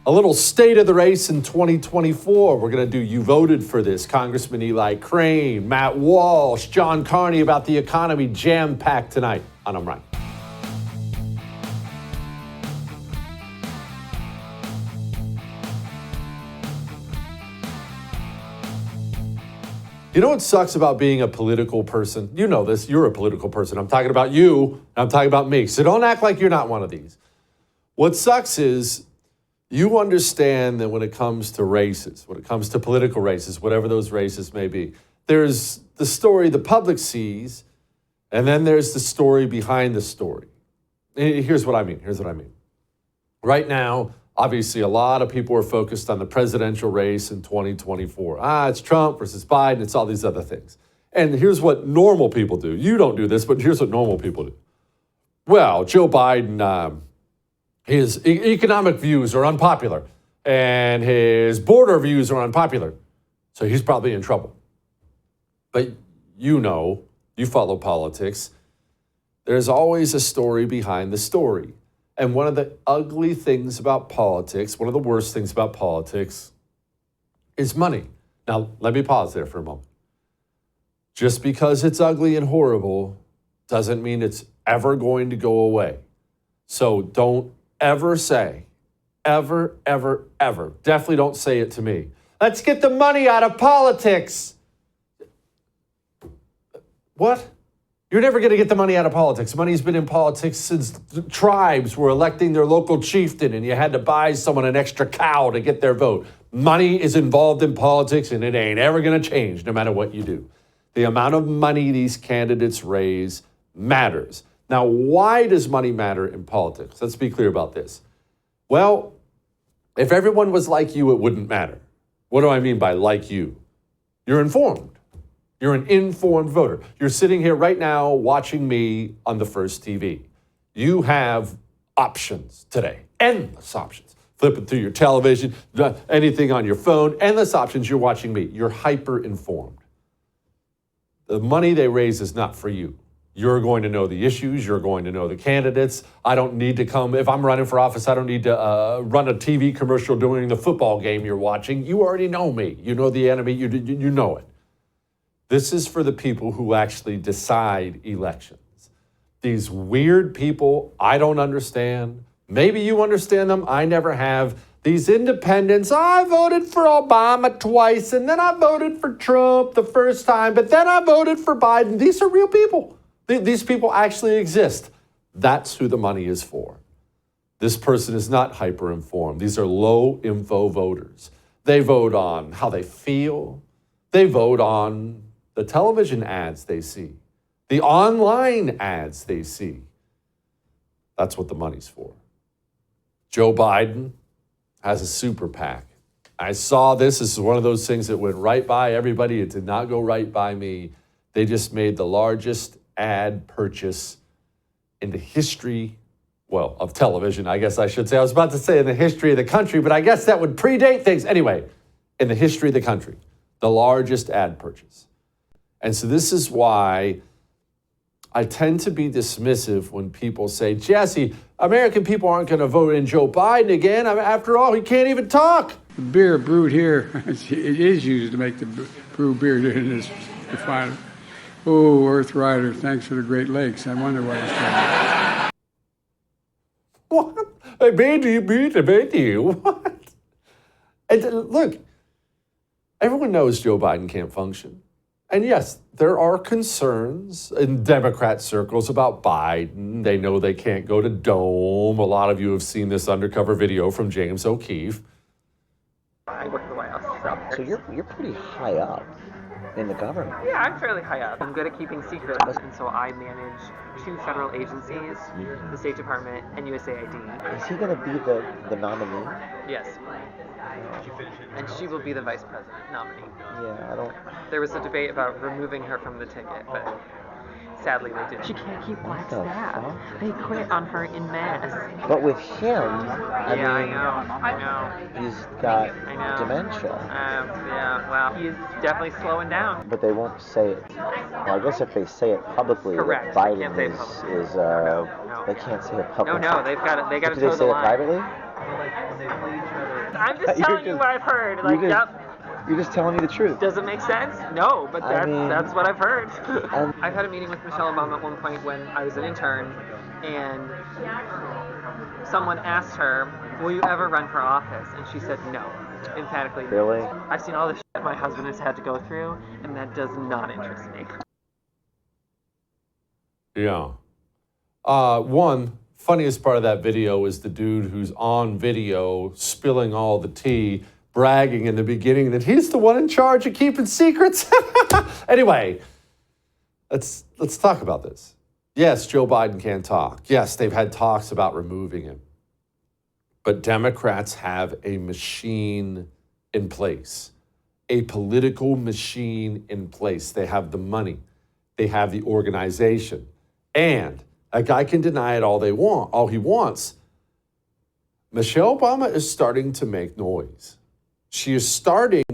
A little state of the race in 2024. We're going to do You Voted for This. Congressman Eli Crane, Matt Walsh, John Carney about the economy, jam-packed tonight on I'm Right. You know what sucks about being a political person? You know this. You're a political person. I'm talking about you. I'm talking about me. So don't act like you're not one of these. What sucks is you understand that when it comes to races, when it comes to political races, whatever those races may be, there's the story the public sees, and then there's the story behind the story. Here's what I mean. Right now, obviously, a lot of people are focused on the presidential race in 2024. It's Trump versus Biden. It's all these other things. And here's what normal people do. You don't do this, but here's what normal people do. Well, Joe Biden, his economic views are unpopular, and his border views are unpopular, so he's probably in trouble. But you know, you follow politics, there's always a story behind the story. And one of the ugly things about politics, one of the worst things about politics, is money. Now, let me pause there for a moment. Just because it's ugly and horrible doesn't mean it's ever going to go away. So don't ever say, ever, definitely don't say it to me, let's get the money out of politics. What? You're never going to get the money out of politics. Money's been in politics since the tribes were electing their local chieftain and you had to buy someone an extra cow to get their vote. Money is involved in politics and it ain't ever going to change no matter what you do. The amount of money these candidates raise matters. Now, why does money matter in politics? Let's be clear about this. Well, if everyone was like you, it wouldn't matter. What do I mean by like you? You're informed. You're an informed voter. You're sitting here right now watching me on the First TV. You have options today, endless options. Flipping through your television, anything on your phone, endless options. You're watching me. You're hyper-informed. The money they raise is not for you. You're going to know the issues. You're going to know the candidates. I don't need to come. If I'm running for office, I don't need to run a TV commercial during the football game you're watching. You already know me. You know the enemy. You know it. This is for the people who actually decide elections. These weird people I don't understand. Maybe you understand them. I never have. These independents, I voted for Obama twice, and then I voted for Trump the first time, but then I voted for Biden. These are real people. These people actually exist. That's who the money is for. This person is not hyper-informed. These are low-info voters. They vote on how they feel. They vote on the television ads they see, the online ads they see. That's what the money's for. Joe Biden has a super PAC. I saw this. This is one of those things that went right by everybody. It did not go right by me. They just made the largest ad purchase in the history, well, of television, I guess I should say. I was about to say in the history of the country, but I guess that would predate things. Anyway, in the history of the country, the largest ad purchase. And so this is why I tend to be dismissive when people say, Jesse, American people aren't going to vote in Joe Biden again. After all, he can't even talk. The beer brewed here, it is used to make the brew beer in this refinery. Oh, Earth Rider, thanks for the Great Lakes. I wonder why it's called. What? I made you. What? And look, everyone knows Joe Biden can't function. And yes, there are concerns in Democrat circles about Biden. They know they can't go to Dome. A lot of you have seen this undercover video from James O'Keefe. I work at the White House. So you're pretty high up in the government. Yeah, I'm fairly high up. I'm good at keeping secrets, and so I manage 2 federal agencies, the State Department and USAID. Is he going to be the nominee? Yes. And she will be the vice president nominee. Yeah, I don't... There was a debate about removing her from the ticket, but sadly they didn't. She can't keep black staff. They quit on her in mass. But with him, I know. He's got dementia. Yeah, well, he's definitely slowing down. But they won't say it. Well, I guess if they say it publicly, correct. Biden they can't say it publicly. No, they got to toe the line. Do they say it privately? I'm just You're telling you just- what I've heard. you're Like, just- yep. You're just telling me the truth. Does it make sense? No, but I mean- that's what I've heard. Um, I've had a meeting with Michelle Obama at one point when I was an intern, and someone asked her, "Will you ever run for office?" And she said no, emphatically. No. Really? I've seen all the shit my husband has had to go through, and that does not interest me. Yeah. One funniest part of that video is the dude who's on video spilling all the tea, bragging in the beginning that he's the one in charge of keeping secrets. Anyway, let's talk about this. Yes, Joe Biden can't talk. Yes, they've had talks about removing him. But Democrats have a machine in place, a political machine in place. They have the money. They have the organization. And a guy can deny it all he wants. Michelle Obama is starting to make noise. She is starting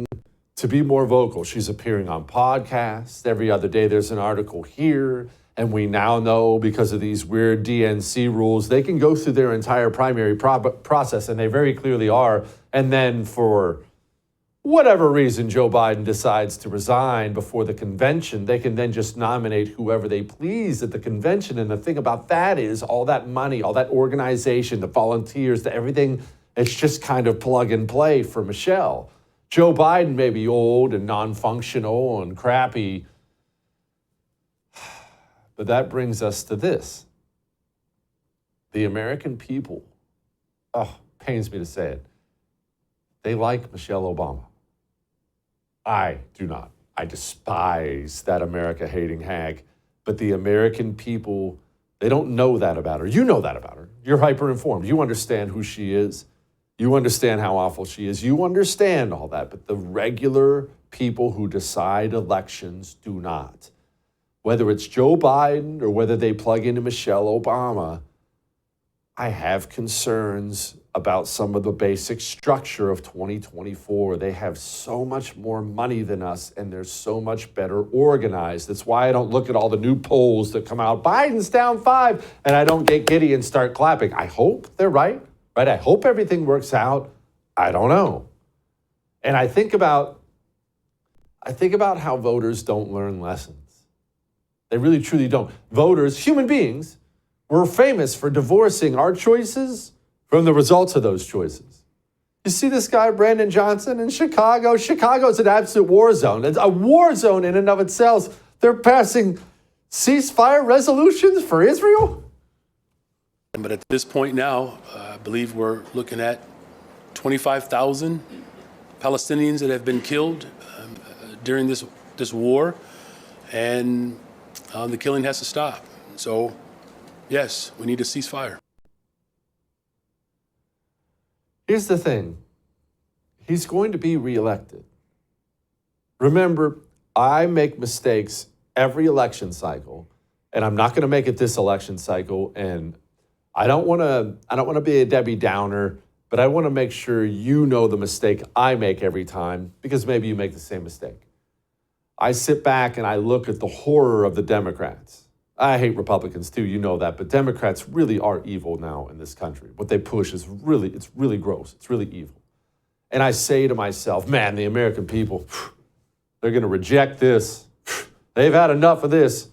to be more vocal. She's appearing on podcasts. Every other day there's an article here. And we now know, because of these weird DNC rules, they can go through their entire primary process, and they very clearly are. And then for whatever reason Joe Biden decides to resign before the convention, they can then just nominate whoever they please at the convention. And the thing about that is all that money, all that organization, the volunteers, the everything, it's just kind of plug and play for Michelle. Joe Biden may be old and non-functional and crappy, but that brings us to this. The American people, pains me to say it, they like Michelle Obama. I do not. I despise that America-hating hag. But the American people, they don't know that about her. You know that about her. You're hyper-informed. You understand who she is. You understand how awful she is. You understand all that. But the regular people who decide elections do not. Whether it's Joe Biden or whether they plug into Michelle Obama, I have concerns about some of the basic structure of 2024. They have so much more money than us, and they're so much better organized. That's why I don't look at all the new polls that come out. Biden's down 5, and I don't get giddy and start clapping. I hope they're right? I hope everything works out. I don't know. And I think about how voters don't learn lessons. They really, truly don't. Voters, human beings, we're famous for divorcing our choices from the results of those choices. You see this guy, Brandon Johnson, in Chicago? Chicago's an absolute war zone. It's a war zone in and of itself. They're passing ceasefire resolutions for Israel. But at this point now, I believe we're looking at 25,000 Palestinians that have been killed during this war, and the killing has to stop. So, yes, we need a ceasefire. Here's the thing. He's going to be reelected. Remember, I make mistakes every election cycle, and I'm not going to make it this election cycle. And I don't want to be a Debbie Downer, but I want to make sure you know the mistake I make every time, because maybe you make the same mistake. I sit back and I look at the horror of the Democrats. I hate Republicans too, you know that, but Democrats really are evil now in this country. What they push is it's really gross. It's really evil. And I say to myself, man, the American people, they're going to reject this. They've had enough of this.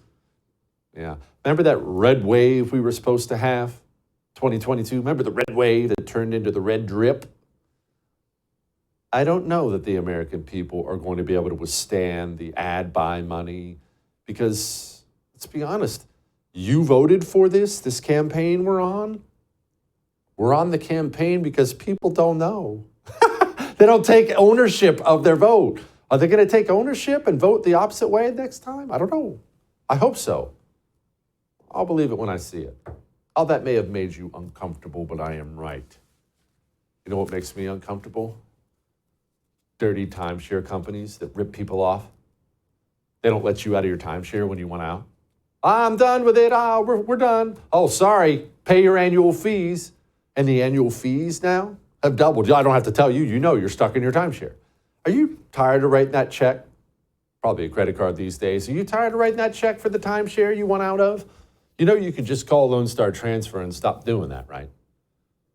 Yeah. Remember that red wave we were supposed to have? 2022. Remember the red wave that turned into the red drip? I don't know that the American people are going to be able to withstand the ad buy money, because let's be honest, you voted for this campaign we're on. We're on the campaign because people don't know. They don't take ownership of their vote. Are they going to take ownership and vote the opposite way next time? I don't know. I hope so. I'll believe it when I see it. Oh, that may have made you uncomfortable, but I am right. You know what makes me uncomfortable? Dirty timeshare companies that rip people off. They don't let you out of your timeshare when you want out. I'm done with it. We're done. Oh, sorry. Pay your annual fees. And the annual fees now have doubled. I don't have to tell you. You know you're stuck in your timeshare. Are you tired of writing that check? Probably a credit card these days. Are you tired of writing that check for the timeshare you want out of? You know you could just call Lone Star Transfer and stop doing that, right?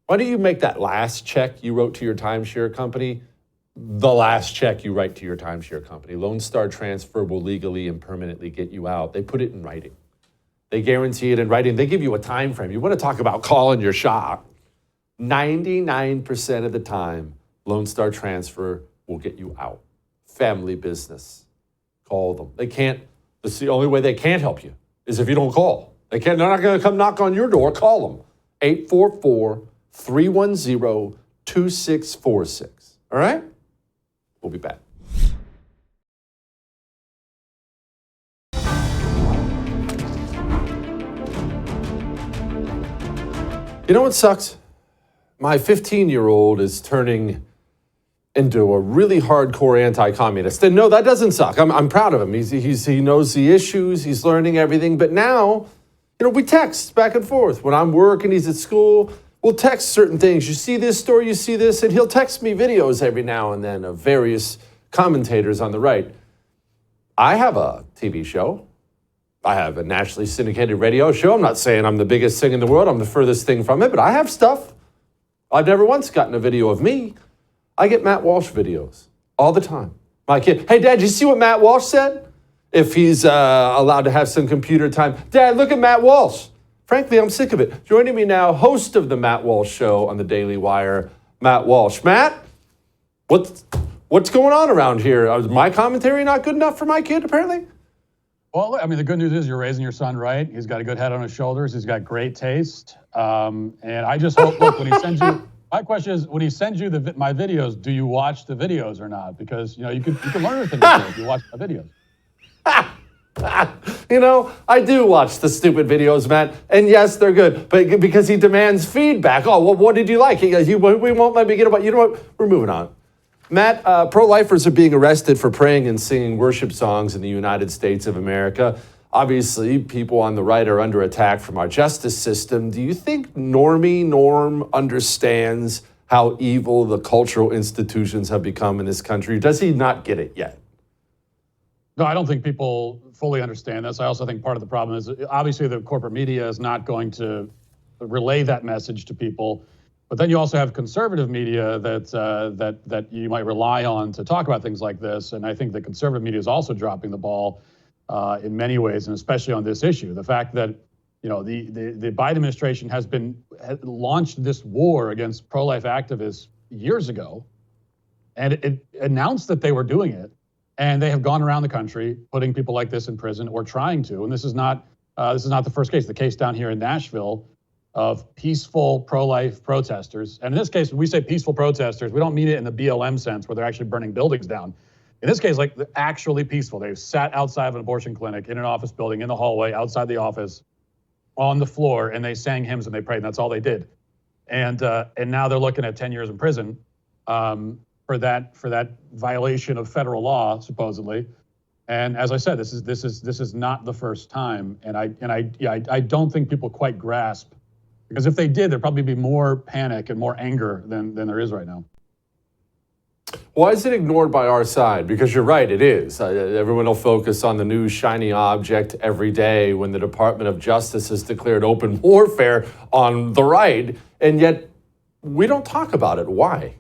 Why don't you make that last check you wrote to your timeshare company the last check you write to your timeshare company? Lone Star Transfer will legally and permanently get you out. They put it in writing. They guarantee it in writing. They give you a time frame. You want to talk about calling your shot. 99% of the time, Lone Star Transfer will get you out. Family business. Call them. They can't, that's the only way they can't help you is if you don't call. They're not going to come knock on your door. Call them. 844-310-2646. All right? We'll be back. You know what sucks? My 15-year-old is turning into a really hardcore anti-communist. And no, that doesn't suck. I'm proud of him. He knows the issues. He's learning everything. But now, we text back and forth. When I'm working, he's at school. We'll text certain things. You see this story, you see this, and he'll text me videos every now and then of various commentators on the right. I have a TV show. I have a nationally syndicated radio show. I'm not saying I'm the biggest thing in the world. I'm the furthest thing from it, but I have stuff. I've never once gotten a video of me. I get Matt Walsh videos all the time. My kid, hey, Dad, did you see what Matt Walsh said? If he's allowed to have some computer time. Dad, look at Matt Walsh. Frankly, I'm sick of it. Joining me now, host of the Matt Walsh Show on the Daily Wire, Matt Walsh. Matt, what's going on around here? Is my commentary not good enough for my kid, apparently? Well, I mean, the good news is you're raising your son right. He's got a good head on his shoulders. He's got great taste. And I just hope, look, when he sends you, my question is, when he sends you my videos, do you watch the videos or not? Because, you can learn a thing if you watch my videos. I do watch the stupid videos, Matt, and yes, they're good, but because he demands feedback. Oh, well, what did you like? We won't let me get about. You know what? We're moving on. Matt, pro-lifers are being arrested for praying and singing worship songs in the United States of America. Obviously, people on the right are under attack from our justice system. Do you think Norm understands how evil the cultural institutions have become in this country? Does he not get it yet? No, I don't think people fully understand this. I also think part of the problem is obviously the corporate media is not going to relay that message to people. But then you also have conservative media that you might rely on to talk about things like this. And I think the conservative media is also dropping the ball in many ways, and especially on this issue. The fact that the Biden administration had launched this war against pro-life activists years ago, and it announced that they were doing it. And they have gone around the country putting people like this in prison or trying to. And this is not the first case. The case down here in Nashville of peaceful pro-life protesters. And in this case, when we say peaceful protesters, we don't mean it in the BLM sense where they're actually burning buildings down. In this case, like they're actually peaceful. They've sat outside of an abortion clinic, in an office building, in the hallway, outside the office, on the floor, and they sang hymns and they prayed, and that's all they did. And now they're looking at 10 years in prison. For that violation of federal law, supposedly, and as I said, this is not the first time, and I don't think people quite grasp, because if they did, there'd probably be more panic and more anger than there is right now. Why is it ignored by our side? Because you're right, it is. Everyone will focus on the new shiny object every day when the Department of Justice has declared open warfare on the right, and yet we don't talk about it. Why?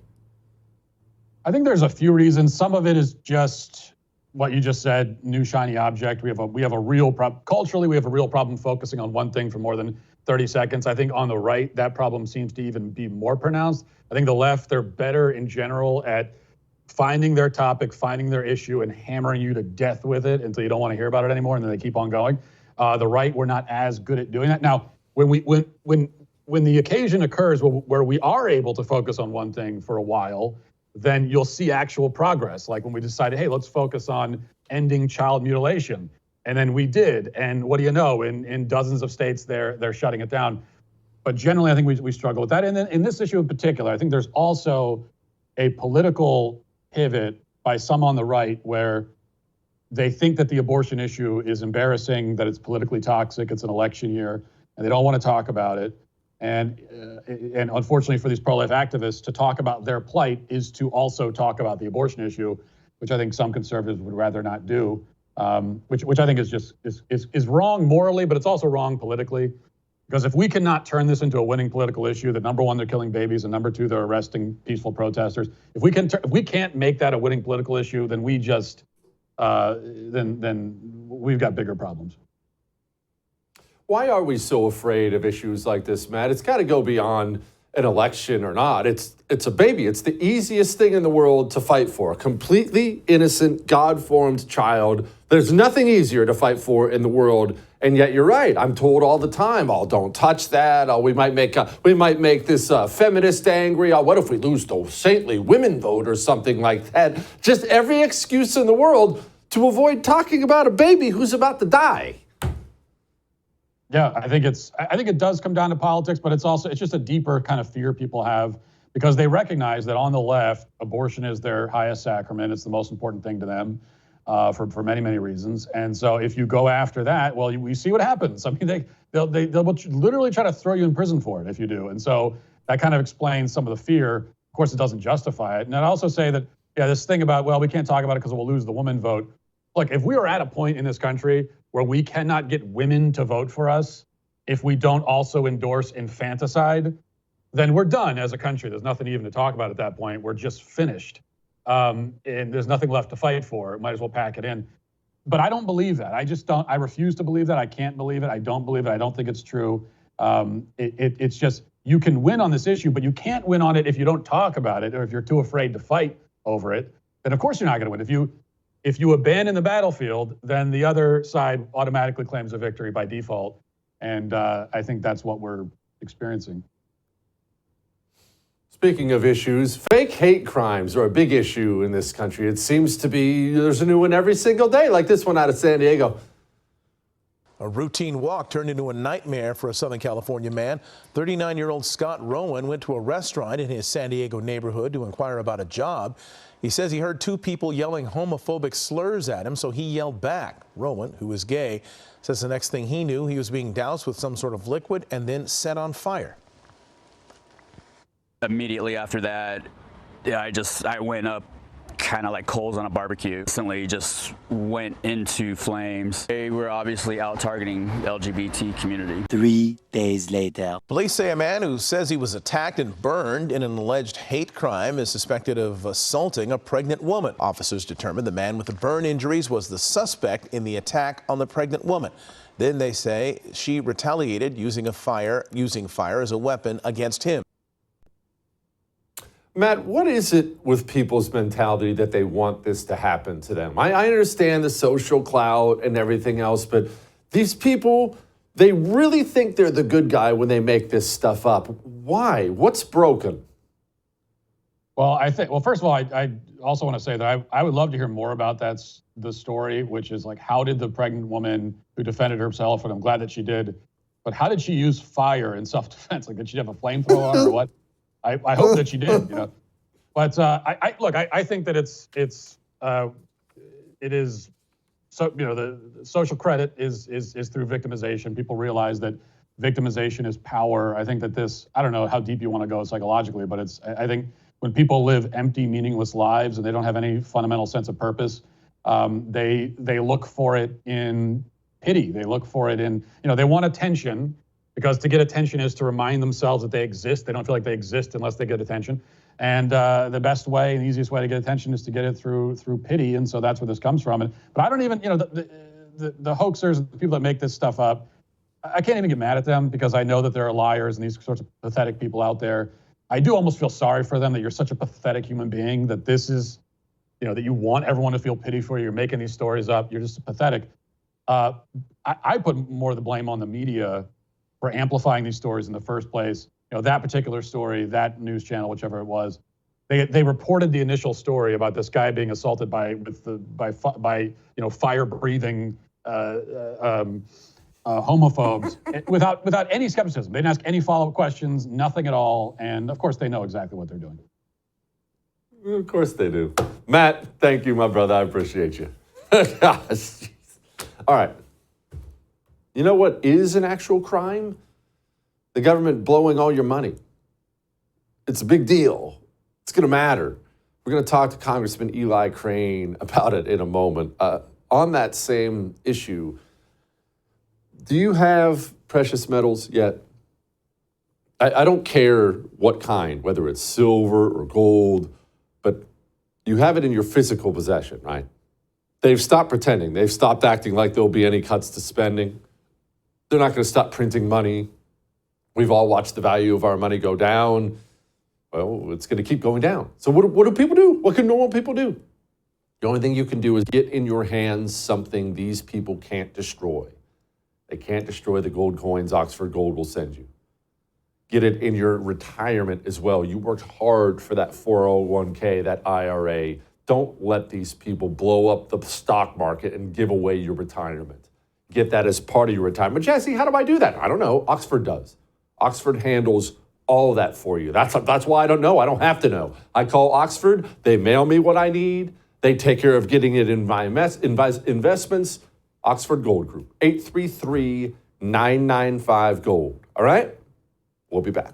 I think there's a few reasons. Some of it is just what you just said, new shiny object. We have a real problem. Culturally, we have a real problem focusing on one thing for more than 30 seconds. I think on the right, that problem seems to even be more pronounced. I think the left, they're better in general at finding their topic, finding their issue, and hammering you to death with it until you don't want to hear about it anymore, and then they keep on going. The right, we're not as good at doing that. Now, when the occasion occurs where we are able to focus on one thing for a while, then you'll see actual progress. Like when we decided, hey, let's focus on ending child mutilation. And then we did. And what do you know? In dozens of states, they're shutting it down. But generally, I think we struggle with that. And then in this issue in particular, I think there's also a political pivot by some on the right where they think that the abortion issue is embarrassing, that it's politically toxic, it's an election year, and they don't want to talk about it. And unfortunately for these pro-life activists, to talk about their plight is to also talk about the abortion issue, which I think some conservatives would rather not do, which I think is just is wrong morally, but it's also wrong politically. Because if we cannot turn this into a winning political issue, that number one, they're killing babies, and number two, they're arresting peaceful protesters. If we can't make that a winning political issue, then we just then we've got bigger problems. Why are we so afraid of issues like this, Matt? It's got to go beyond an election or not. It's a baby. It's the easiest thing in the world to fight for. A completely innocent, God-formed child. There's nothing easier to fight for in the world. And yet you're right. I'm told all the time, oh, don't touch that. Oh, we might make this feminist angry. Oh, what if we lose the saintly women vote or something like that? Just every excuse in the world to avoid talking about a baby who's about to die. Yeah, I think it does come down to politics, but it's just a deeper kind of fear people have because they recognize that on the left, abortion is their highest sacrament. It's the most important thing to them for many, many reasons. And so if you go after that, well, we see what happens. I mean, they'll literally try to throw you in prison for it if you do. And so that kind of explains some of the fear. Of course, it doesn't justify it. And I'd also say that, yeah, this thing about, well, we can't talk about it because we'll lose the woman vote. Look, if we are at a point in this country where we cannot get women to vote for us, if we don't also endorse infanticide, then we're done as a country. There's nothing even to talk about at that point. We're just finished. And there's nothing left to fight for. Might as well pack it in. But I don't believe that. I just don't. I refuse to believe that. I can't believe it. I don't believe it. I don't think it's true. It's just, you can win on this issue, but you can't win on it if you don't talk about it or if you're too afraid to fight over it. Then of course you're not going to win. If you abandon the battlefield, then the other side automatically claims a victory by default. And I think that's what we're experiencing. Speaking of issues, fake hate crimes are a big issue in this country. It seems to be there's a new one every single day, like this one out of San Diego. A routine walk turned into a nightmare for a Southern California man. 39-year-old Scott Rowan went to a restaurant in his San Diego neighborhood to inquire about a job. He says he heard two people yelling homophobic slurs at him, so he yelled back. Rowan, who is gay, says the next thing he knew, he was being doused with some sort of liquid and then set on fire. Immediately after that, I went up kind of like coals on a barbecue. Instantly just went into flames. They were obviously out targeting the LGBT community. 3 days later. Police say a man who says he was attacked and burned in an alleged hate crime is suspected of assaulting a pregnant woman. Officers determined the man with the burn injuries was the suspect in the attack on the pregnant woman. Then they say she retaliated using fire as a weapon against him. Matt, what is it with people's mentality that they want this to happen to them? I understand the social clout and everything else, but these people, they really think they're the good guy when they make this stuff up. Why? What's broken? Well, first of all, I also want to say that I would love to hear more about the story, which is like, how did the pregnant woman who defended herself, and I'm glad that she did, but how did she use fire in self-defense? Like, did she have a flamethrower on or what? I hope that she did, But I think that it is so, the social credit is through victimization. People realize that victimization is power. I think that I don't know how deep you want to go psychologically, but I think when people live empty, meaningless lives and they don't have any fundamental sense of purpose, they look for it in pity. They look for it in, they want attention. Because to get attention is to remind themselves that they exist. They don't feel like they exist unless they get attention. And the best way and the easiest way to get attention is to get it through pity. And so that's where this comes from. But I don't even, the hoaxers, the people that make this stuff up, I can't even get mad at them because I know that there are liars and these sorts of pathetic people out there. I do almost feel sorry for them that you're such a pathetic human being, that this is, that you want everyone to feel pity for you. You're making these stories up. You're just pathetic. I put more of the blame on the media for amplifying these stories in the first place. That particular story, that news channel, whichever it was, they reported the initial story about this guy being assaulted by fire-breathing homophobes without any skepticism. They didn't ask any follow-up questions, nothing at all, and of course they know exactly what they're doing. Of course they do. Matt, thank you, my brother. I appreciate you. Gosh. All right. You know what is an actual crime? The government blowing all your money. It's a big deal. It's going to matter. We're going to talk to Congressman Eli Crane about it in a moment. On that same issue, do you have precious metals yet? I don't care what kind, whether it's silver or gold, but you have it in your physical possession, right? They've stopped pretending. They've stopped acting like there'll be any cuts to spending. They're not going to stop printing money. We've all watched the value of our money go down. Well, it's going to keep going down. So what do people do? What can normal people do? The only thing you can do is get in your hands something these people can't destroy. They can't destroy the gold coins Oxford Gold will send you. Get it in your retirement as well. You worked hard for that 401k, that IRA. Don't let these people blow up the stock market and give away your retirement. Get that as part of your retirement. Jesse, how do I do that? I don't know. Oxford does. Oxford handles all of that for you. That's why I don't know. I don't have to know. I call Oxford. They mail me what I need. They take care of getting it in my investments. Oxford Gold Group, 833-995-GOLD. All right? We'll be back.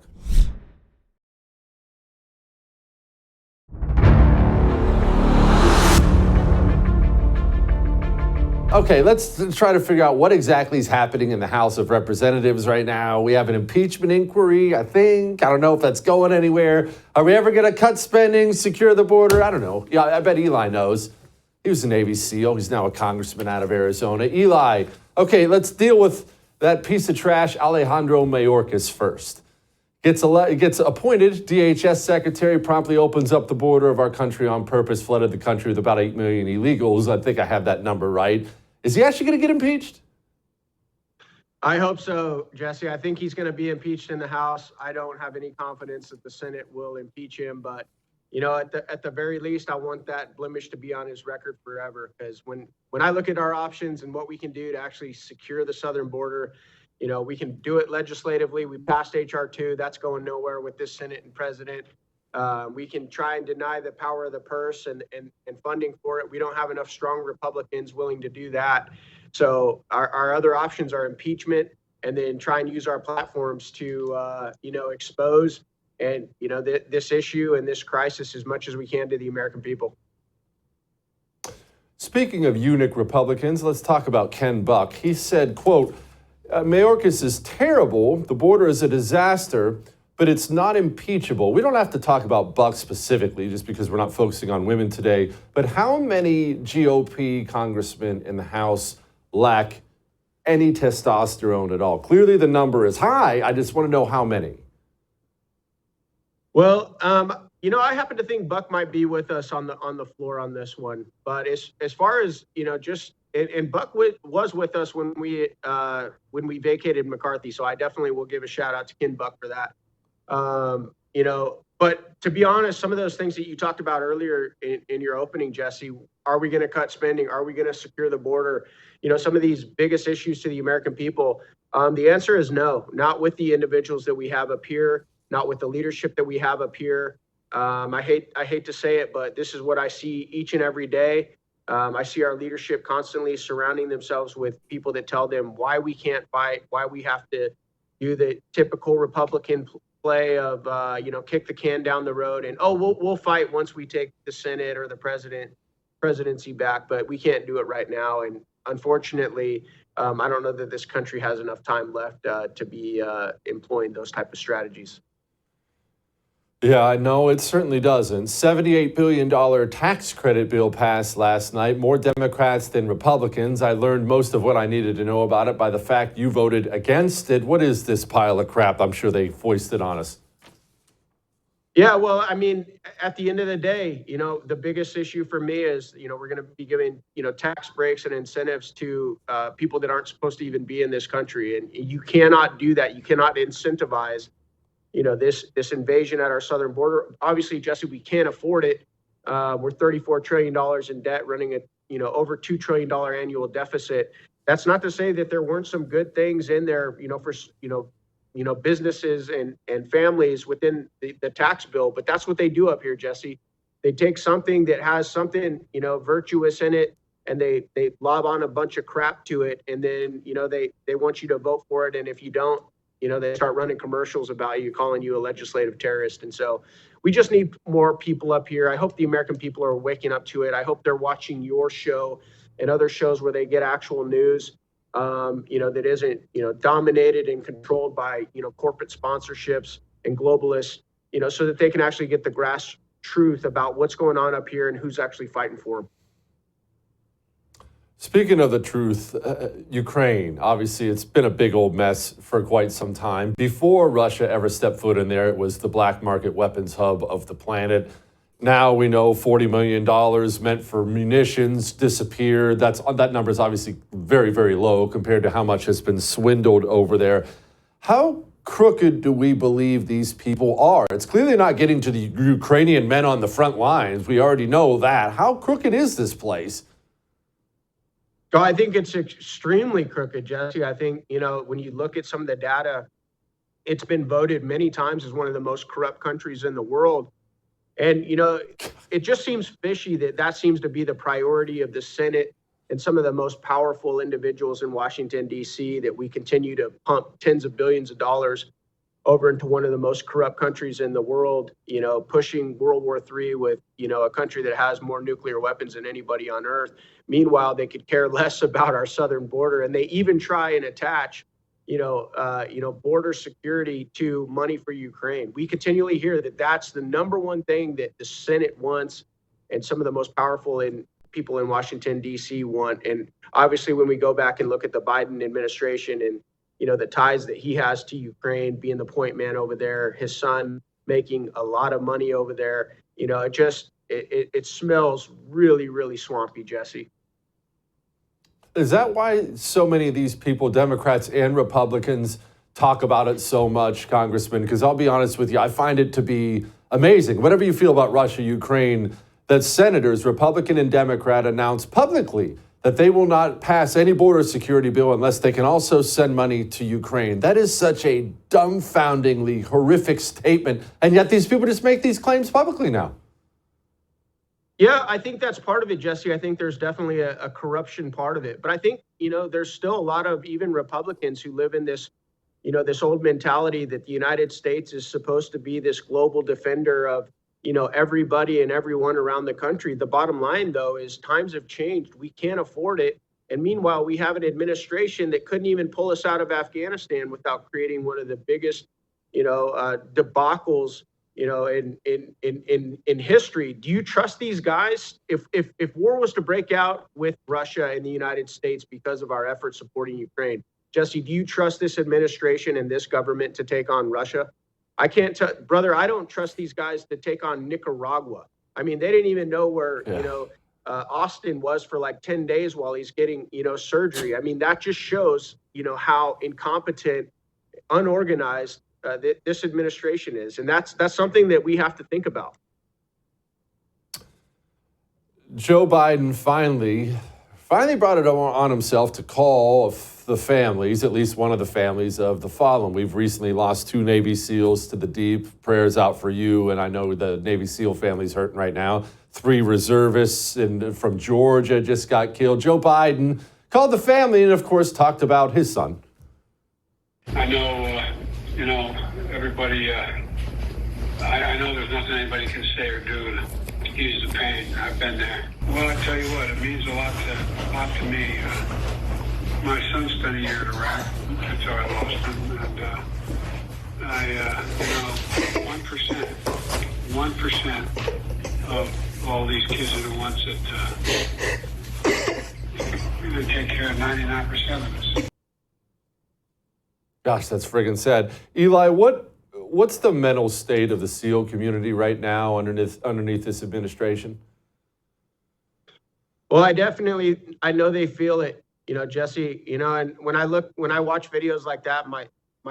Okay, let's try to figure out what exactly is happening in the House of Representatives right now. We have an impeachment inquiry, I think. I don't know if that's going anywhere. Are we ever going to cut spending, secure the border? I don't know. Yeah, I bet Eli knows. He was a Navy SEAL. He's now a congressman out of Arizona. Eli, okay, let's deal with that piece of trash, Alejandro Mayorkas, first. Gets appointed DHS secretary, promptly opens up the border of our country on purpose, flooded the country with about 8 million illegals. I think I have that number right. Is he actually going to get impeached? I hope so, Jesse. I think he's going to be impeached in the House. I don't have any confidence that the Senate will impeach him, but you know, at the very least, I want that blemish to be on his record forever. Because when I look at our options and what we can do to actually secure the southern border, you know, we can do it legislatively. We passed H.R. 2. That's going nowhere with this Senate and president. We can try and deny the power of the purse and funding for it. We don't have enough strong Republicans willing to do that. So our other options are impeachment and then try and use our platforms to, expose and, this issue and this crisis as much as we can to the American people. Speaking of eunuch Republicans, let's talk about Ken Buck. He said, quote, Mayorkas is terrible. The border is a disaster, but it's not impeachable. We don't have to talk about Buck specifically just because we're not focusing on women today. But how many GOP congressmen in the House lack any testosterone at all? Clearly the number is high. I just want to know how many. Well, I happen to think Buck might be with us on the floor on this one. But as far as, and Buck was with us when we vacated McCarthy. So I definitely will give a shout out to Ken Buck for that. But to be honest, some of those things that you talked about earlier in your opening, Jesse, are we going to cut spending? Are we going to secure the border? Some of these biggest issues to the American people. The answer is no, not with the individuals that we have up here, not with the leadership that we have up here. I hate to say it, but this is what I see each and every day. I see our leadership constantly surrounding themselves with people that tell them why we can't fight, why we have to do the typical Republican play of, kick the can down the road and, we'll fight once we take the Senate or the presidency back, but we can't do it right now. And unfortunately, I don't know that this country has enough time left to be employing those type of strategies. Yeah, I know it certainly doesn't. $78 billion tax credit bill passed last night. More Democrats than Republicans. I learned most of what I needed to know about it by the fact you voted against it. What is this pile of crap I'm sure they foisted on us? Yeah, well, I mean, at the end of the day, the biggest issue for me is, we're going to be giving, tax breaks and incentives to people that aren't supposed to even be in this country. And you cannot do that. You cannot incentivize this invasion at our southern border. Obviously, Jesse, we can't afford it. We're $34 trillion in debt, running a over $2 trillion annual deficit. That's not to say that there weren't some good things in there, for businesses and families within the tax bill. But that's what they do up here, Jesse. They take something that has something virtuous in it, and they lob on a bunch of crap to it, and then they want you to vote for it, and if you don't, they start running commercials about you, calling you a legislative terrorist. And so we just need more people up here. I hope the American people are waking up to it. I hope they're watching your show and other shows where they get actual news. that isn't, dominated and controlled by, corporate sponsorships and globalists, so that they can actually get the grass truth about what's going on up here and who's actually fighting for them. Speaking of the truth, Ukraine, obviously it's been a big old mess for quite some time. Before Russia ever stepped foot in there, it was the black market weapons hub of the planet. Now we know $40 million meant for munitions disappeared. That number is obviously very, very low compared to how much has been swindled over there. How crooked do we believe these people are? It's clearly not getting to the Ukrainian men on the front lines. We already know that. How crooked is this place? So I think it's extremely crooked, Jesse. I think, when you look at some of the data, it's been voted many times as one of the most corrupt countries in the world. And, it just seems fishy that seems to be the priority of the Senate and some of the most powerful individuals in Washington, D.C., that we continue to pump tens of billions of dollars over into one of the most corrupt countries in the world, pushing World War III with, a country that has more nuclear weapons than anybody on earth. Meanwhile, they could care less about our southern border, and they even try and attach, border security to money for Ukraine. We continually hear that that's the number one thing that the Senate wants, and some of the most powerful people in Washington, D.C. want. And obviously, when we go back and look at the Biden administration and the ties that he has to Ukraine, being the point man over there, his son making a lot of money over there, it smells really, really swampy, Jesse. Is that why so many of these people, Democrats and Republicans, talk about it so much, Congressman? Because I'll be honest with you, I find it to be amazing. Whatever you feel about Russia, Ukraine, that senators, Republican and Democrat, announce publicly that they will not pass any border security bill unless they can also send money to Ukraine. That is such a dumbfoundingly horrific statement. And yet these people just make these claims publicly now. Yeah, I think that's part of it, Jesse. I think there's definitely a corruption part of it. But I think, there's still a lot of even Republicans who live in this, this old mentality that the United States is supposed to be this global defender of, everybody and everyone around the country. The bottom line, though, is times have changed. We can't afford it. And meanwhile, we have an administration that couldn't even pull us out of Afghanistan without creating one of the biggest, debacles, in history. Do you trust these guys? If war was to break out with Russia and the United States because of our efforts supporting Ukraine, Jesse, do you trust this administration and this government to take on Russia? I can't tell, brother. I don't trust these guys to take on Nicaragua. I mean, they didn't even know where, Austin was for like 10 days while he's getting, surgery. I mean, that just shows, how incompetent, unorganized this administration is. And that's something that we have to think about. Joe Biden finally brought it on himself to call the families, at least one of the families of the fallen. We've recently lost 2 Navy SEALs to the deep. Prayers out for you. And I know the Navy SEAL family's hurting right now. 3 reservists from Georgia just got killed. Joe Biden called the family and, of course, talked about his son. I know, everybody, I know there's nothing anybody can say or do to ease the pain. I've been there. Well, I tell you what, it means a lot to me. My son spent a year in Iraq until I lost him, and 1% of all these kids are the ones that really take care of 99% of us. Gosh, that's friggin' sad. Eli, what's the mental state of the SEAL community right now underneath this administration? Well, I know they feel it, Jesse, and when I watch videos like that, my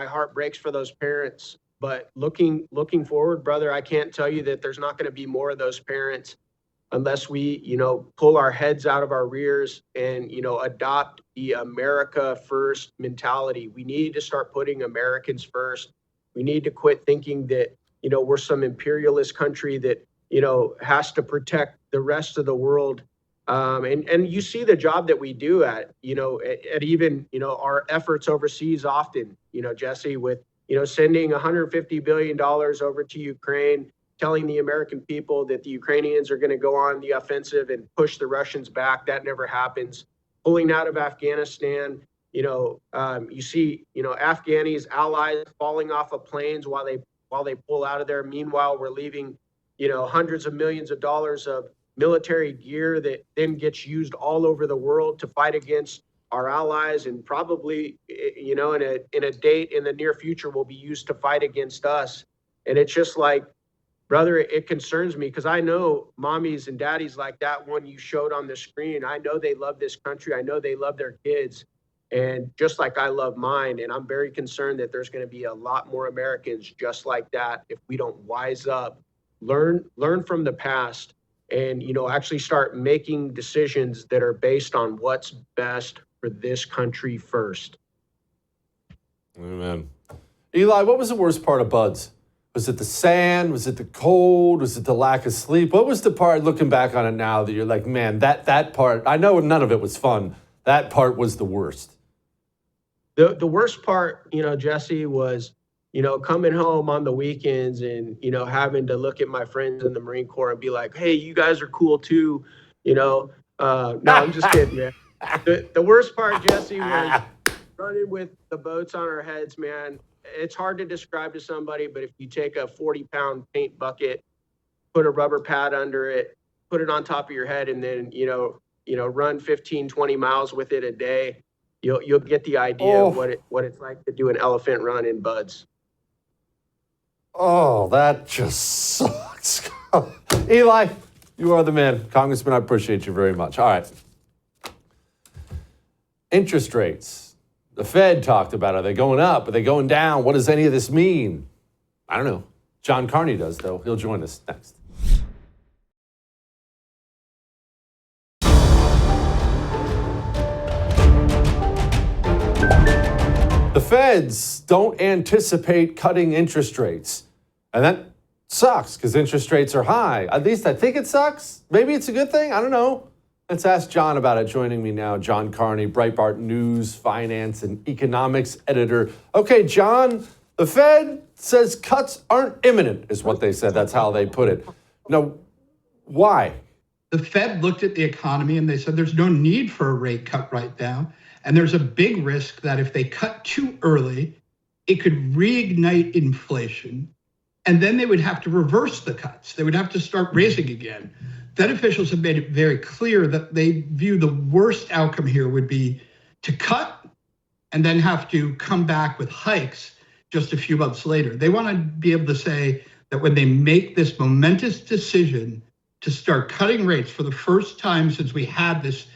heart breaks for those parents. But looking forward, brother, I can't tell you that there's not going to be more of those parents unless we, pull our heads out of our rears and, adopt the America first mentality. We need to start putting Americans first. We need to quit thinking that, we're some imperialist country that, has to protect the rest of the world. And you see the job that we do at even, our efforts overseas often, Jesse, with, sending $150 billion over to Ukraine, telling the American people that the Ukrainians are going to go on the offensive and push the Russians back. That never happens. Pulling out of Afghanistan, You see, Afghanis, allies falling off of planes while they pull out of there. Meanwhile, we're leaving, hundreds of millions of dollars of military gear that then gets used all over the world to fight against our allies, and probably, in a date in the near future will be used to fight against us. And it's just like, brother, it concerns me because I know mommies and daddies like that one you showed on the screen. I know they love this country. I know they love their kids. And just like I love mine, and I'm very concerned that there's going to be a lot more Americans just like that if we don't wise up, learn from the past, and actually start making decisions that are based on what's best for this country first. Amen. Eli, what was the worst part of Buds? Was it the sand? Was it the cold? Was it the lack of sleep? What was the part, looking back on it now, that you're like, man, that part, I know none of it was fun. That part was the worst. The worst part, Jesse, was, coming home on the weekends and, having to look at my friends in the Marine Corps and be like, hey, you guys are cool too. No, I'm just kidding, man. The worst part, Jesse, was running with the boats on our heads, man. It's hard to describe to somebody, but if you take a 40-pound paint bucket, put a rubber pad under it, put it on top of your head, and then, run 15, 20 miles with it a day, you'll get the idea of what it's like to do an elephant run in Buds. Oh, that just sucks. Eli, you are the man. Congressman, I appreciate you very much. All right. Interest rates. The Fed talked about it. Are they going up? Are they going down? What does any of this mean? I don't know. John Carney does, though. He'll join us next. The feds don't anticipate cutting interest rates. And that sucks because interest rates are high. At least I think it sucks. Maybe it's a good thing. I don't know. Let's ask John about it. Joining me now, John Carney, Breitbart News, finance and economics editor. Okay, John, the Fed says cuts aren't imminent, is what they said. That's how they put it. Now, why? The Fed looked at the economy and they said there's no need for a rate cut right now. And there's a big risk that if they cut too early, it could reignite inflation. And then they would have to reverse the cuts. They would have to start raising again. Fed officials have made it very clear that they view the worst outcome here would be to cut and then have to come back with hikes just a few months later. They want to be able to say that when they make this momentous decision to start cutting rates for the first time since we had this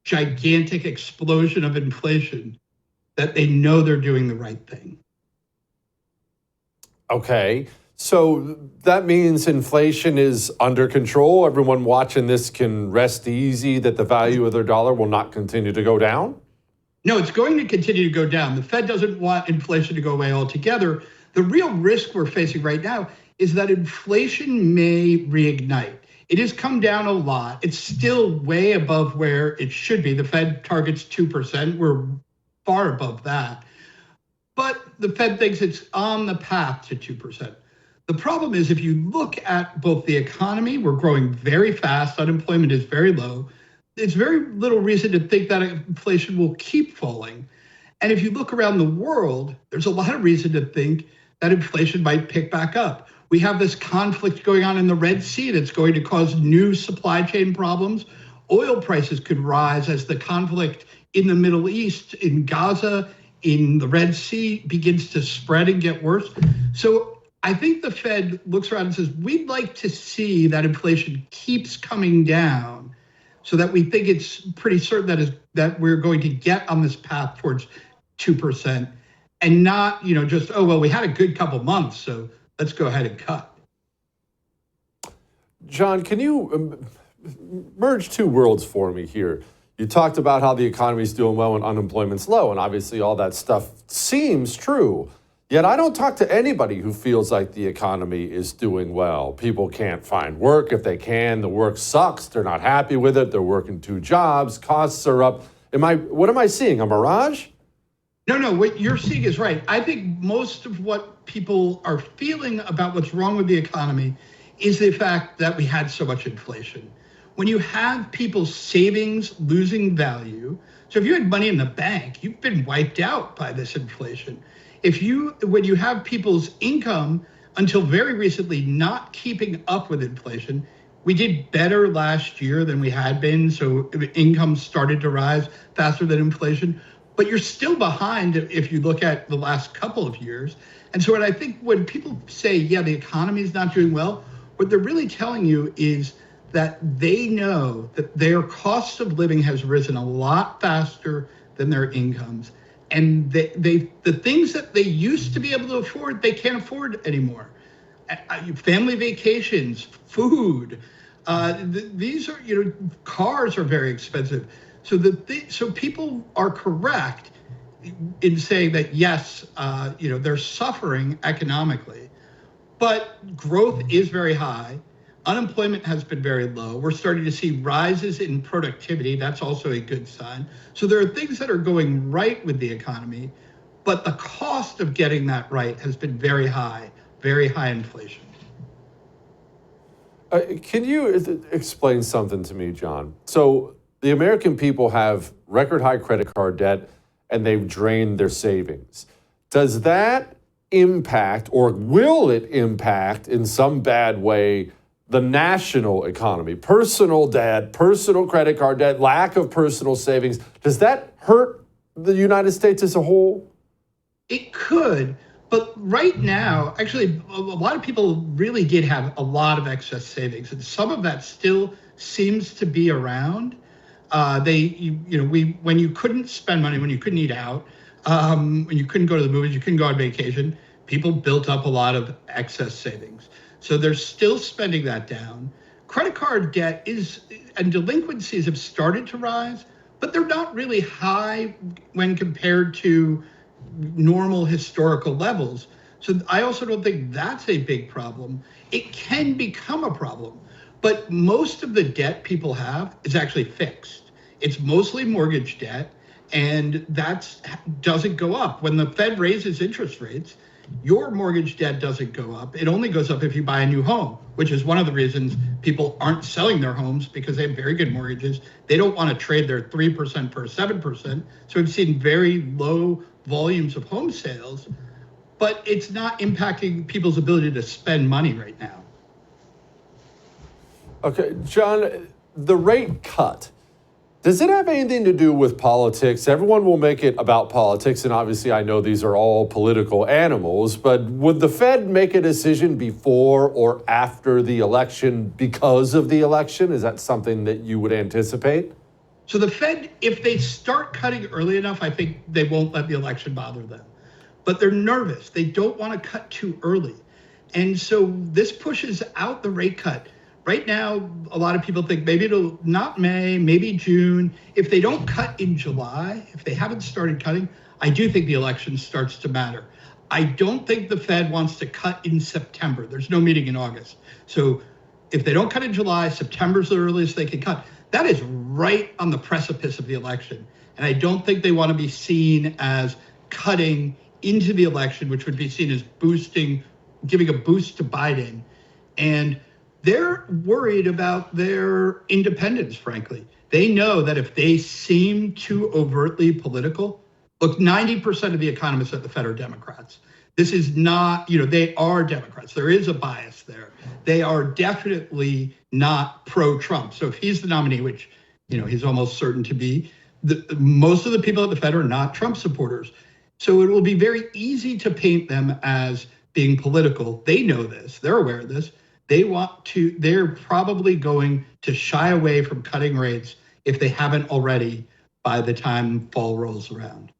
gigantic explosion of inflation, that they know they're doing the right thing. Okay. So that means inflation is under control. Everyone watching this can rest easy that the value of their dollar will not continue to go down? No, it's going to continue to go down. The Fed doesn't want inflation to go away altogether. The real risk we're facing right now is that inflation may reignite. It has come down a lot. It's still way above where it should be. The Fed targets 2%. We're far above that. But the Fed thinks it's on the path to 2%. The problem is if you look at both the economy, we're growing very fast, unemployment is very low. There's very little reason to think that inflation will keep falling. And if you look around the world, there's a lot of reason to think that inflation might pick back up. We have this conflict going on in the Red Sea that's going to cause new supply chain problems. Oil prices could rise as the conflict in the Middle East, in Gaza, in the Red Sea begins to spread and get worse. So I think the Fed looks around and says, we'd like to see that inflation keeps coming down so that we think it's pretty certain that we're going to get on this path towards 2% and not, just, oh, well, we had a good couple months, so let's go ahead and cut. John, can you merge two worlds for me here? You talked about how the economy's doing well and unemployment's low, and obviously all that stuff seems true. Yet I don't talk to anybody who feels like the economy is doing well. People can't find work. If they can, the work sucks. They're not happy with it. They're working two jobs. Costs are up. What am I seeing? A mirage? No, what you're seeing is right. I think most of what people are feeling about what's wrong with the economy is the fact that we had so much inflation. when you have people's savings losing value, so if you had money in the bank, you've been wiped out by this inflation. When you have people's income until very recently not keeping up with inflation, we did better last year than we had been, so income started to rise faster than inflation, but you're still behind if you look at the last couple of years. And so what I think when people say, yeah, the economy is not doing well, what they're really telling you is that they know that their cost of living has risen a lot faster than their incomes. And the things that they used to be able to afford, they can't afford anymore. Family vacations, food, these are, cars are very expensive. So people are correct in saying that, yes, they're suffering economically, but growth is very high. Unemployment has been very low. We're starting to see rises in productivity. That's also a good sign. So there are things that are going right with the economy, but the cost of getting that right has been very high inflation. Can you explain something to me, John? So the American people have record high credit card debt and they've drained their savings. Does that impact, or will it impact in some bad way, the national economy? Personal debt, personal credit card debt, lack of personal savings. Does that hurt the United States as a whole? It could, but right now, actually, a lot of people really did have a lot of excess savings, and some of that still seems to be around. When you couldn't spend money, when you couldn't eat out, when you couldn't go to the movies, you couldn't go on vacation, people built up a lot of excess savings. So they're still spending that down. Credit card debt and delinquencies have started to rise, but they're not really high when compared to normal historical levels. So I also don't think that's a big problem. It can become a problem, but most of the debt people have is actually fixed. It's mostly mortgage debt, and that doesn't go up. When the Fed raises interest rates, your mortgage debt doesn't go up. It only goes up if you buy a new home, which is one of the reasons people aren't selling their homes, because they have very good mortgages. They don't want to trade their 3% for 7%. So we've seen very low volumes of home sales, but it's not impacting people's ability to spend money right now. Okay, John, the rate cut, does it have anything to do with politics? Everyone will make it about politics, and obviously I know these are all political animals, but would the Fed make a decision before or after the election because of the election? Is that something that you would anticipate? So the Fed, if they start cutting early enough, I think they won't let the election bother them. But they're nervous. They don't want to cut too early. And so this pushes out the rate cut. Right now, a lot of people think maybe it'll not May, maybe June. If they don't cut in July, if they haven't started cutting, I do think the election starts to matter. I don't think the Fed wants to cut in September. There's no meeting in August. So if they don't cut in July, September's the earliest they can cut. That is right on the precipice of the election. And I don't think they want to be seen as cutting into the election, which would be seen as giving a boost to Biden. And they're worried about their independence, frankly. They know that if they seem too overtly political, look, 90% of the economists at the Fed are Democrats. This is not, they are Democrats. There is a bias there. They are definitely not pro-Trump. So if he's the nominee, which, he's almost certain to be, most of the people at the Fed are not Trump supporters. So it will be very easy to paint them as being political. They know this. They're aware of this. They're probably going to shy away from cutting rates if they haven't already by the time fall rolls around.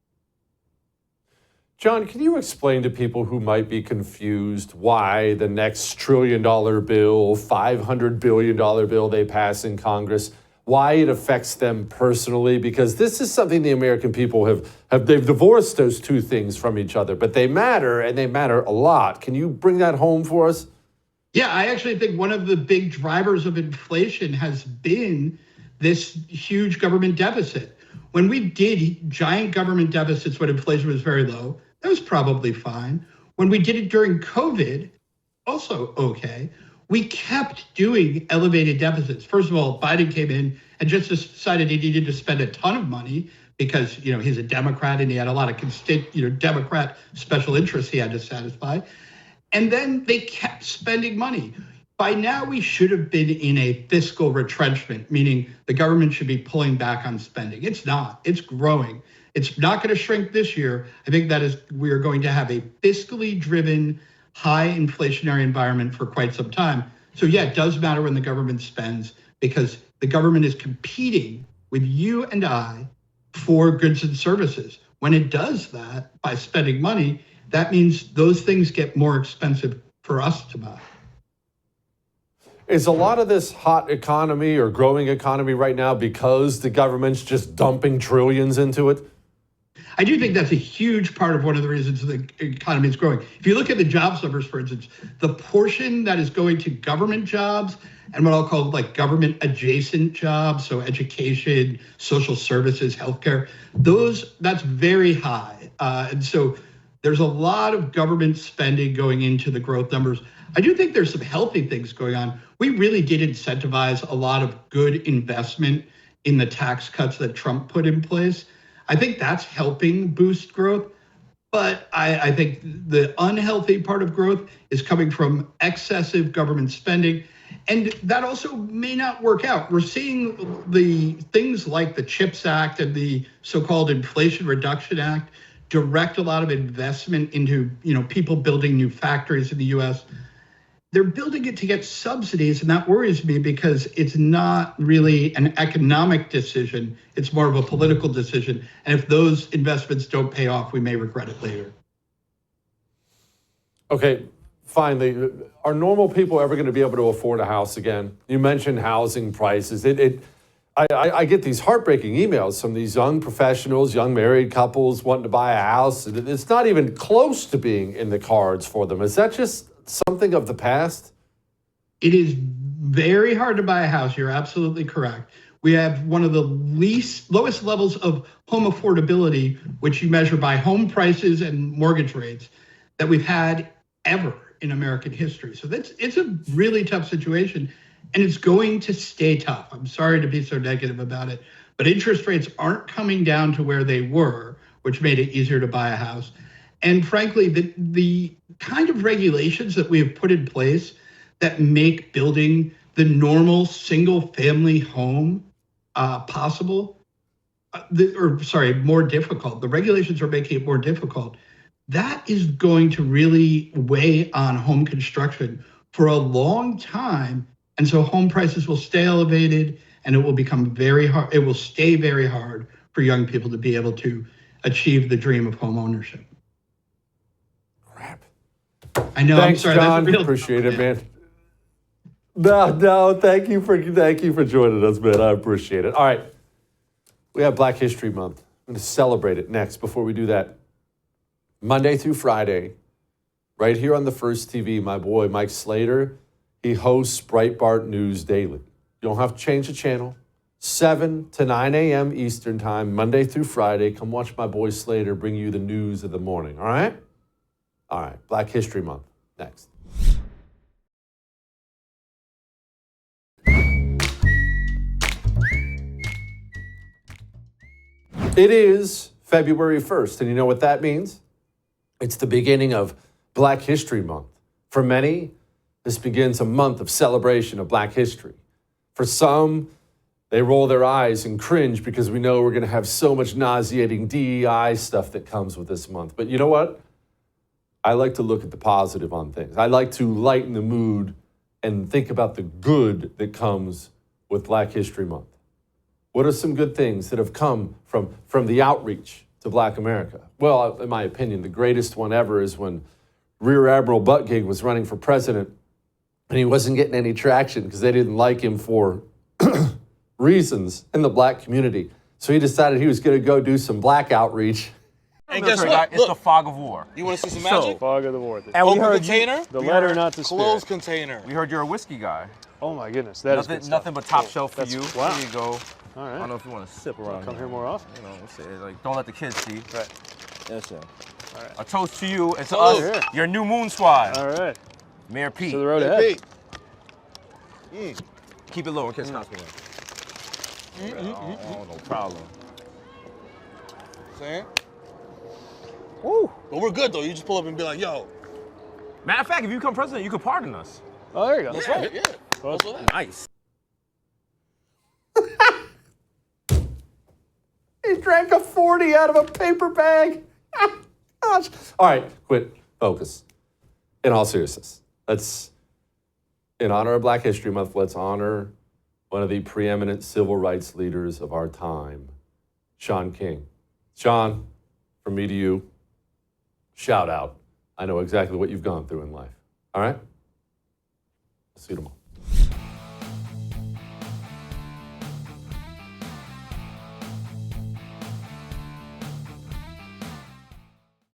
John, can you explain to people who might be confused why the next $1 trillion bill, $500 billion bill they pass in Congress, why it affects them personally? Because this is something the American people they've divorced those two things from each other, but they matter, and they matter a lot. Can you bring that home for us? Yeah, I actually think one of the big drivers of inflation has been this huge government deficit. When we did giant government deficits when inflation was very low, that was probably fine. When we did it during COVID, also okay. we kept doing elevated deficits. First of all, Biden came in and just decided he needed to spend a ton of money because, he's a Democrat and he had a lot of Democrat special interests he had to satisfy. And then they kept spending money. By now, we should have been in a fiscal retrenchment, meaning the government should be pulling back on spending. It's not. It's growing. It's not going to shrink this year. I think we are going to have a fiscally driven, high inflationary environment for quite some time. So yeah, it does matter when the government spends because the government is competing with you and I for goods and services. When it does that by spending money, that means those things get more expensive for us to buy. Is a lot of this hot economy or growing economy right now because the government's just dumping trillions into it? I do think that's a huge part of one of the reasons the economy is growing. If you look at the jobs numbers, for instance, the portion that is going to government jobs and what I'll call like government adjacent jobs, so education, social services, healthcare, that's very high. And so there's a lot of government spending going into the growth numbers. I do think there's some healthy things going on. We really did incentivize a lot of good investment in the tax cuts that Trump put in place. I think that's helping boost growth. But I think the unhealthy part of growth is coming from excessive government spending. And that also may not work out. We're seeing the things like the CHIPS Act and the so-called Inflation Reduction Act direct a lot of investment into, people building new factories in the U.S. They're building it to get subsidies, and that worries me because it's not really an economic decision. It's more of a political decision. And if those investments don't pay off, we may regret it later. Okay, finally, are normal people ever going to be able to afford a house again? You mentioned housing prices. I get these heartbreaking emails from these young professionals, young married couples wanting to buy a house. It's not even close to being in the cards for them. Is that just something of the past? It is very hard to buy a house. You're absolutely correct. We have one of the lowest levels of home affordability, which you measure by home prices and mortgage rates, that we've had ever in American history. So it's a really tough situation, and it's going to stay tough. I'm sorry to be so negative about it, but interest rates aren't coming down to where they were, which made it easier to buy a house. And frankly, the kind of regulations that we have put in place that make building the normal single-family home possible, more difficult. The regulations are making it more difficult. That is going to really weigh on home construction for a long time. And so home prices will stay elevated and it will become very hard. It will stay very hard for young people to be able to achieve the dream of home ownership. Crap. I know. Thanks, I'm sorry. John. That's Appreciate it, man. No. Thank you for joining us, man. I appreciate it. All right. We have Black History Month. I'm going to celebrate it next. Before we do that, Monday through Friday, right here on the First TV, my boy Mike Slater, he hosts Breitbart News Daily. You don't have to change the channel. 7 to 9 a.m. Eastern Time, Monday through Friday. Come watch my boy Slater bring you the news of the morning, all right? All right, Black History Month, next. It is February 1st, and you know what that means? It's the beginning of Black History Month. For many, this begins a month of celebration of Black history. For some, they roll their eyes and cringe because we know we're going to have so much nauseating DEI stuff that comes with this month. But you know what? I like to look at the positive on things. I like to lighten the mood and think about the good that comes with Black History Month. What are some good things that have come from the outreach to Black America? Well, in my opinion, the greatest one ever is when Rear Admiral Buttigieg was running for president and he wasn't getting any traction because they didn't like him for reasons in the Black community. So he decided he was going to go do some Black outreach. And guess what? It's the fog of war. You want to see some magic? Fog of the war. And we heard container? The letter, not the spirit. Closed container. We heard you're a whiskey guy. Oh my goodness, that is nothing but top shelf for you. Wow. Here you go. All right. I don't know if you want to sip around. Come here more often. You know, don't let the kids see. Right. Yes, sir. All right. A toast to you and to us, your new Moon Squad. All right. Mayor Pete. To the road ahead. Keep it low in case cops come in. Oh, no problem. Saying? Woo. But we're good though. You just pull up and be like, yo. Matter of fact, if you become president, you can pardon us. Oh, there you go. That's right. Yeah. Also that. Nice. He drank a 40 out of a paper bag. Gosh. All right, quit. Focus. In all seriousness, let's, in honor of Black History Month, let's honor one of the preeminent civil rights leaders of our time, Shaun King. Shaun, from me to you, shout out. I know exactly what you've gone through in life. All right? See you tomorrow.